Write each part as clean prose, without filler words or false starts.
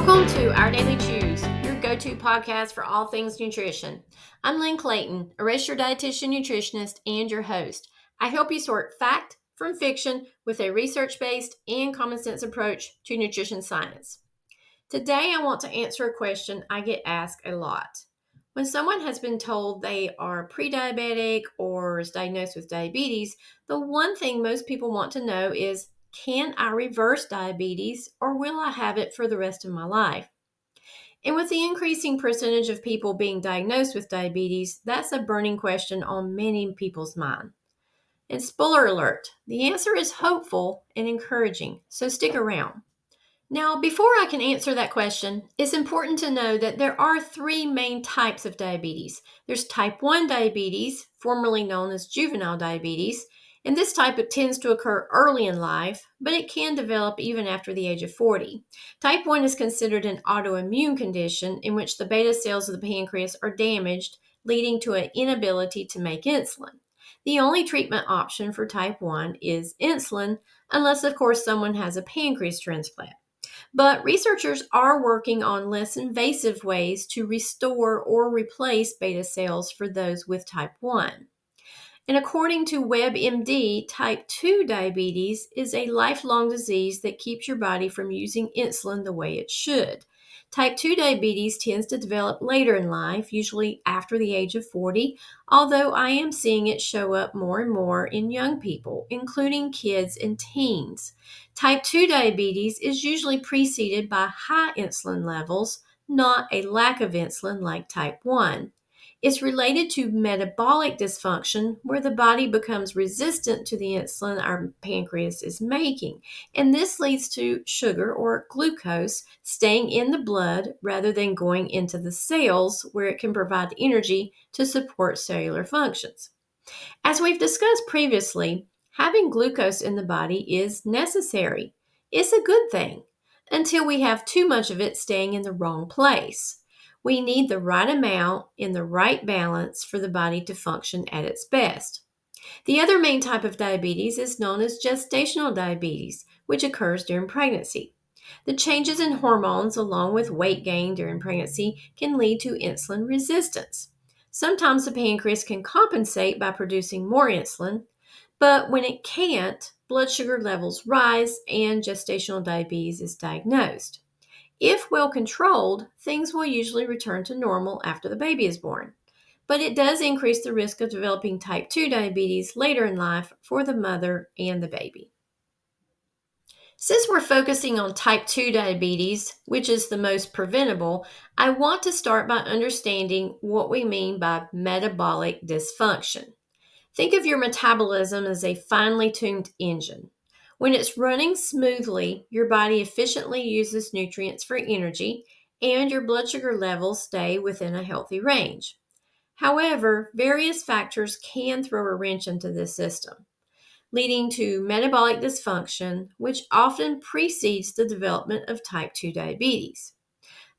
Welcome to Our Daily Chews, your go-to podcast for all things nutrition. I'm Lynn Clayton, a registered dietitian nutritionist and your host. I help you sort fact from fiction with a research-based and common sense approach to nutrition science. Today, I want to answer a question I get asked a lot. When someone has been told they are pre-diabetic or is diagnosed with diabetes, the one thing most people want to know is, can I reverse diabetes or will I have it for the rest of my life? And with the increasing percentage of people being diagnosed with diabetes, that's a burning question on many people's mind. And spoiler alert, the answer is hopeful and encouraging, so stick around. Now, before I can answer that question, it's important to know that there are three main types of diabetes. There's type 1 diabetes, formerly known as juvenile diabetes, and this type tends to occur early in life, but it can develop even after the age of 40. Type 1 is considered an autoimmune condition in which the beta cells of the pancreas are damaged, leading to an inability to make insulin. The only treatment option for type 1 is insulin, unless, of course, someone has a pancreas transplant. But researchers are working on less invasive ways to restore or replace beta cells for those with type 1. And according to WebMD, type 2 diabetes is a lifelong disease that keeps your body from using insulin the way it should. Type 2 diabetes tends to develop later in life, usually after the age of 40, although I am seeing it show up more and more in young people, including kids and teens. Type 2 diabetes is usually preceded by high insulin levels, not a lack of insulin like type 1. It's related to metabolic dysfunction, where the body becomes resistant to the insulin our pancreas is making. And this leads to sugar or glucose staying in the blood rather than going into the cells, where it can provide energy to support cellular functions. As we've discussed previously, having glucose in the body is necessary. It's a good thing until we have too much of it staying in the wrong place. We need the right amount in the right balance for the body to function at its best. The other main type of diabetes is known as gestational diabetes, which occurs during pregnancy. The changes in hormones, along with weight gain during pregnancy, can lead to insulin resistance. Sometimes the pancreas can compensate by producing more insulin, but when it can't, blood sugar levels rise and gestational diabetes is diagnosed. If well controlled, things will usually return to normal after the baby is born. But it does increase the risk of developing type 2 diabetes later in life for the mother and the baby. Since we're focusing on type 2 diabetes, which is the most preventable, I want to start by understanding what we mean by metabolic dysfunction. Think of your metabolism as a finely tuned engine. When it's running smoothly, your body efficiently uses nutrients for energy, and your blood sugar levels stay within a healthy range. However, various factors can throw a wrench into this system, leading to metabolic dysfunction, which often precedes the development of type 2 diabetes.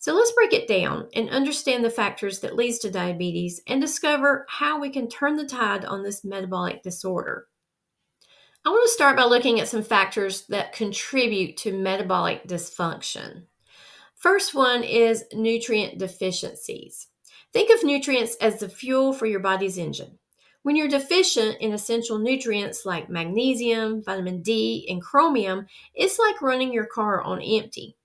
So let's break it down and understand the factors that leads to diabetes and discover how we can turn the tide on this metabolic disorder. I want to start by looking at some factors that contribute to metabolic dysfunction. First one is nutrient deficiencies. Think of nutrients as the fuel for your body's engine. When you're deficient in essential nutrients like magnesium, vitamin D, and chromium, it's like running your car on empty.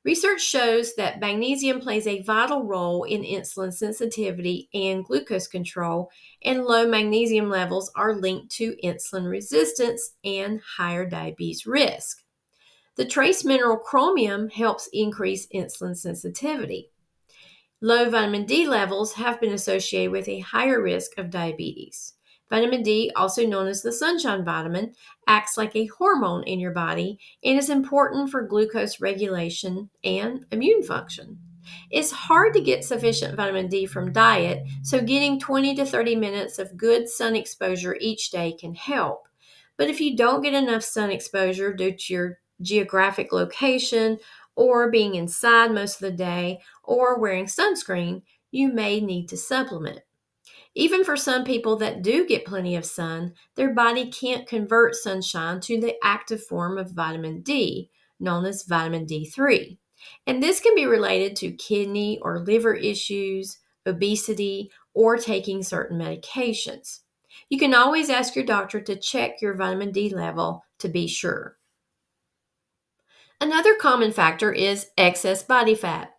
Research shows that magnesium plays a vital role in insulin sensitivity and glucose control, and low magnesium levels are linked to insulin resistance and higher diabetes risk. The trace mineral chromium helps increase insulin sensitivity. Low vitamin D levels have been associated with a higher risk of diabetes. Vitamin D, also known as the sunshine vitamin, acts like a hormone in your body and is important for glucose regulation and immune function. It's hard to get sufficient vitamin D from diet, so getting 20 to 30 minutes of good sun exposure each day can help. But if you don't get enough sun exposure due to your geographic location or being inside most of the day or wearing sunscreen, you may need to supplement. Even for some people that do get plenty of sun, their body can't convert sunshine to the active form of vitamin D, known as vitamin D3. And this can be related to kidney or liver issues, obesity, or taking certain medications. You can always ask your doctor to check your vitamin D level to be sure. Another common factor is excess body fat.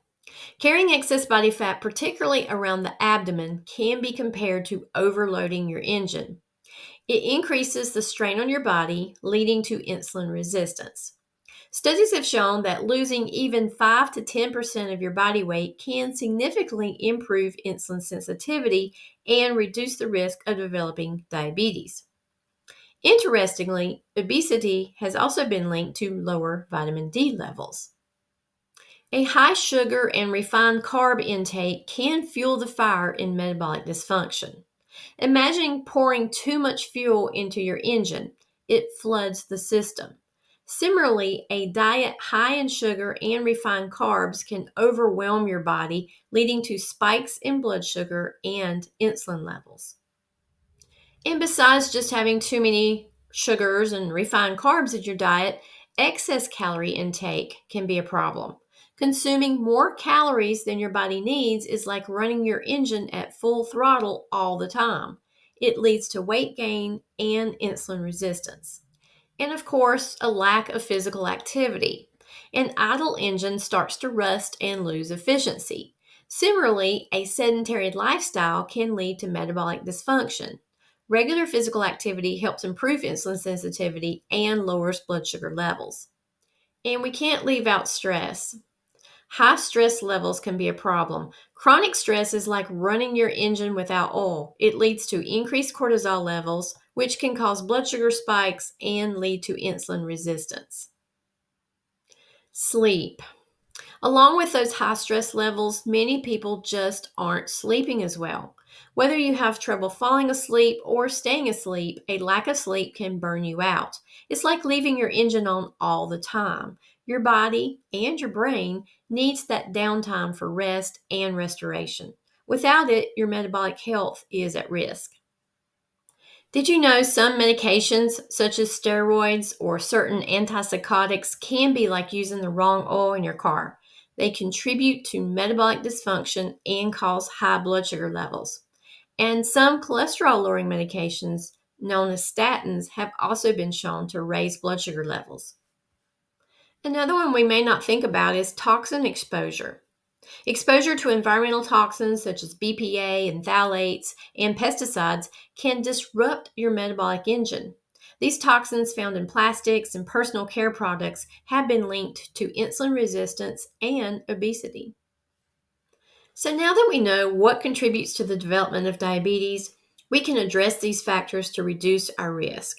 Carrying excess body fat, particularly around the abdomen, can be compared to overloading your engine. It increases the strain on your body, leading to insulin resistance. Studies have shown that losing even 5 to 10% of your body weight can significantly improve insulin sensitivity and reduce the risk of developing diabetes. Interestingly, obesity has also been linked to lower vitamin D levels. A high sugar and refined carb intake can fuel the fire in metabolic dysfunction. Imagine pouring too much fuel into your engine. It floods the system. Similarly, a diet high in sugar and refined carbs can overwhelm your body, leading to spikes in blood sugar and insulin levels. And besides just having too many sugars and refined carbs in your diet, excess calorie intake can be a problem. Consuming more calories than your body needs is like running your engine at full throttle all the time. It leads to weight gain and insulin resistance. And of course, a lack of physical activity. An idle engine starts to rust and lose efficiency. Similarly, a sedentary lifestyle can lead to metabolic dysfunction. Regular physical activity helps improve insulin sensitivity and lowers blood sugar levels. And we can't leave out stress. High stress levels can be a problem. Chronic stress is like running your engine without oil. It leads to increased cortisol levels, which can cause blood sugar spikes and lead to insulin resistance. Sleep. Along with those high stress levels, many people just aren't sleeping as well. Whether you have trouble falling asleep or staying asleep, a lack of sleep can burn you out. It's like leaving your engine on all the time. Your body and your brain needs that downtime for rest and restoration. Without it, your metabolic health is at risk. Did you know some medications, such as steroids or certain antipsychotics, can be like using the wrong oil in your car? They contribute to metabolic dysfunction and cause high blood sugar levels. And some cholesterol lowering medications, known as statins, have also been shown to raise blood sugar levels. Another one we may not think about is toxin exposure. Exposure to environmental toxins such as BPA and phthalates and pesticides can disrupt your metabolic engine. These toxins found in plastics and personal care products have been linked to insulin resistance and obesity. So now that we know what contributes to the development of diabetes, we can address these factors to reduce our risk.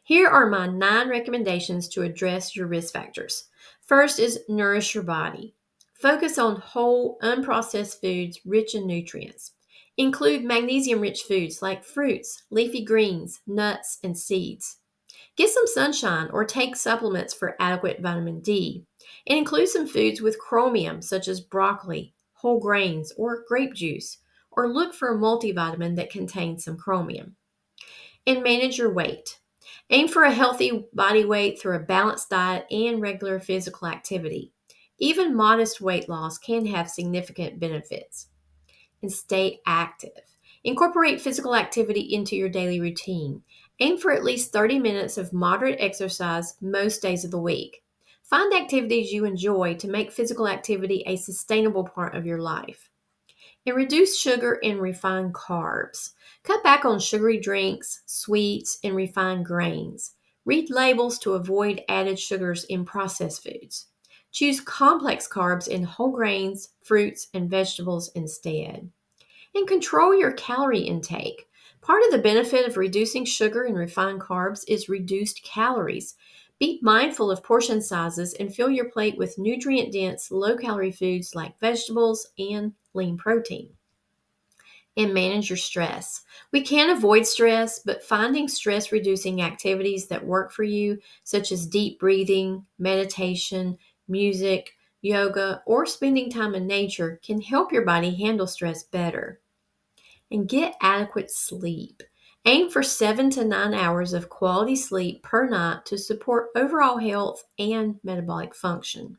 Here are my 9 recommendations to address your risk factors. First is nourish your body. Focus on whole, unprocessed foods rich in nutrients. Include magnesium rich foods like fruits, leafy greens, nuts, and seeds. Get some sunshine or take supplements for adequate vitamin D. And include some foods with chromium, such as broccoli, whole grains, or grape juice. Or look for a multivitamin that contains some chromium. And manage your weight. Aim for a healthy body weight through a balanced diet and regular physical activity. Even modest weight loss can have significant benefits. And stay active. Incorporate physical activity into your daily routine. Aim for at least 30 minutes of moderate exercise most days of the week. Find activities you enjoy to make physical activity a sustainable part of your life. And reduce sugar and refined carbs. Cut back on sugary drinks, sweets, and refined grains. Read labels to avoid added sugars in processed foods. Choose complex carbs in whole grains, fruits, and vegetables instead. And control your calorie intake. Part of the benefit of reducing sugar and refined carbs is reduced calories. Be mindful of portion sizes and fill your plate with nutrient-dense, low-calorie foods like vegetables and lean protein. And manage your stress. We can't avoid stress, but finding stress-reducing activities that work for you, such as deep breathing, meditation, music, yoga, or spending time in nature, can help your body handle stress better. And get adequate sleep. Aim for 7 to 9 hours of quality sleep per night to support overall health and metabolic function.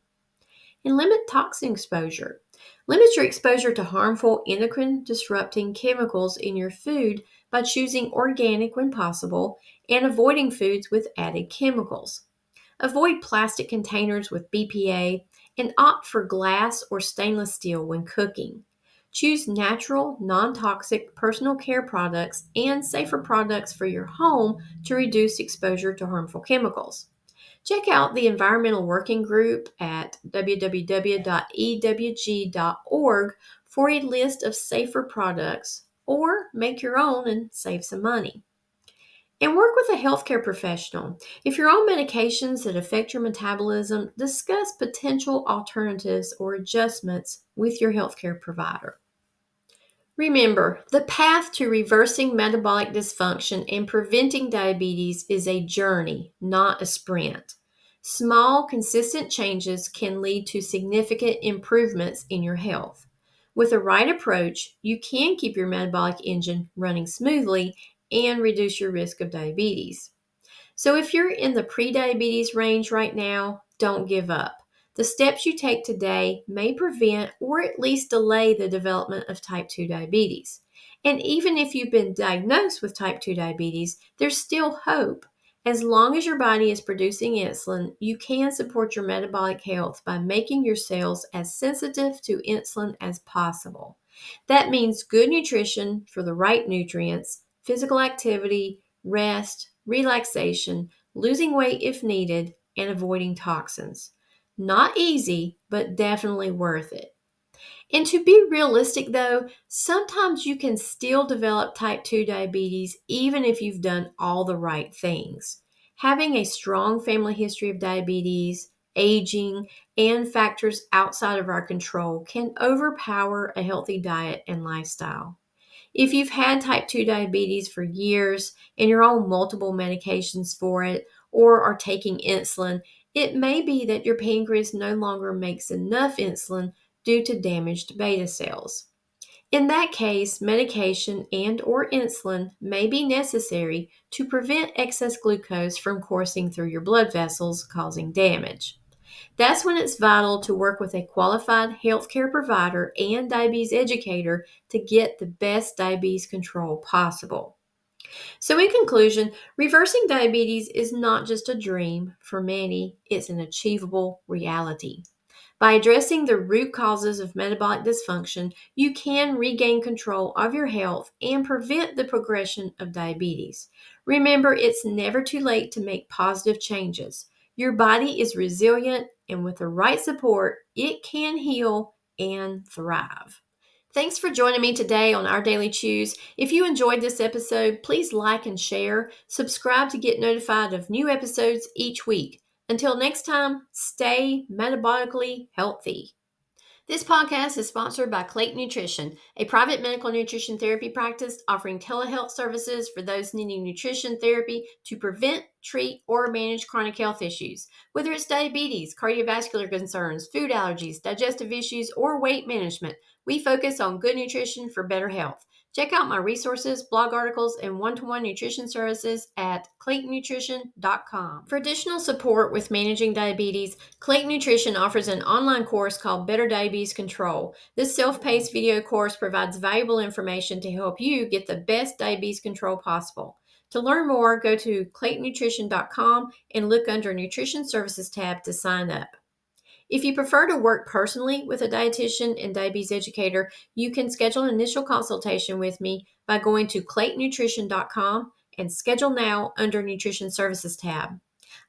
and limit toxin exposure. Limit your exposure to harmful endocrine disrupting chemicals in your food by choosing organic when possible and avoiding foods with added chemicals. Avoid plastic containers with BPA and opt for glass or stainless steel when cooking. Choose natural, non toxic personal care products and safer products for your home to reduce exposure to harmful chemicals. Check out the Environmental Working Group at www.ewg.org for a list of safer products, or make your own and save some money. And work with a healthcare professional. If you're on medications that affect your metabolism, discuss potential alternatives or adjustments with your healthcare provider. Remember, the path to reversing metabolic dysfunction and preventing diabetes is a journey, not a sprint. Small, consistent changes can lead to significant improvements in your health. With the right approach, you can keep your metabolic engine running smoothly and reduce your risk of diabetes. So if you're in the prediabetes range right now, don't give up. The steps you take today may prevent or at least delay the development of type 2 diabetes. And even if you've been diagnosed with type 2 diabetes, there's still hope. As long as your body is producing insulin, you can support your metabolic health by making your cells as sensitive to insulin as possible. That means good nutrition for the right nutrients, physical activity, rest, relaxation, losing weight if needed, and avoiding toxins. Not easy, but definitely worth it. And to be realistic though, sometimes you can still develop type 2 diabetes even if you've done all the right things. Having a strong family history of diabetes, aging, and factors outside of our control can overpower a healthy diet and lifestyle. If you've had type 2 diabetes for years and you're on multiple medications for it or are taking insulin, it may be that your pancreas no longer makes enough insulin due to damaged beta cells. In that case, medication and or insulin may be necessary to prevent excess glucose from coursing through your blood vessels, causing damage. That's when it's vital to work with a qualified healthcare provider and diabetes educator to get the best diabetes control possible. So, in conclusion, reversing diabetes is not just a dream. For many, it's an achievable reality. By addressing the root causes of metabolic dysfunction, you can regain control of your health and prevent the progression of diabetes. Remember, it's never too late to make positive changes. Your body is resilient, and with the right support, it can heal and thrive. Thanks for joining me today on Our Daily Chews. If you enjoyed this episode, please like and share. Subscribe to get notified of new episodes each week. Until next time, stay metabolically healthy. This podcast is sponsored by Clayton Nutrition, a private medical nutrition therapy practice offering telehealth services for those needing nutrition therapy to prevent, treat, or manage chronic health issues. Whether it's diabetes, cardiovascular concerns, food allergies, digestive issues, or weight management, we focus on good nutrition for better health. Check out my resources, blog articles, and one-to-one nutrition services at claytonnutrition.com. For additional support with managing diabetes, Clayton Nutrition offers an online course called Better Diabetes Control. This self-paced video course provides valuable information to help you get the best diabetes control possible. To learn more, go to claytonnutrition.com and look under Nutrition Services tab to sign up. If you prefer to work personally with a dietitian and diabetes educator, you can schedule an initial consultation with me by going to claytonnutrition.com and schedule now under Nutrition Services tab.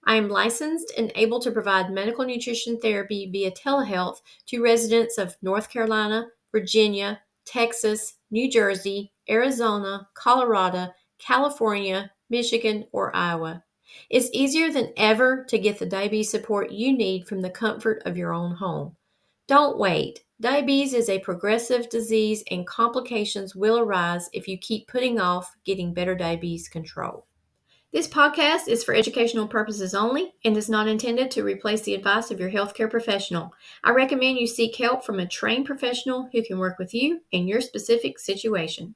I am licensed and able to provide medical nutrition therapy via telehealth to residents of North Carolina, Virginia, Texas, New Jersey, Arizona, Colorado, California, Michigan, or Iowa. It's easier than ever to get the diabetes support you need from the comfort of your own home. Don't wait. Diabetes is a progressive disease and complications will arise if you keep putting off getting better diabetes control. This podcast is for educational purposes only and is not intended to replace the advice of your healthcare professional. I recommend you seek help from a trained professional who can work with you in your specific situation.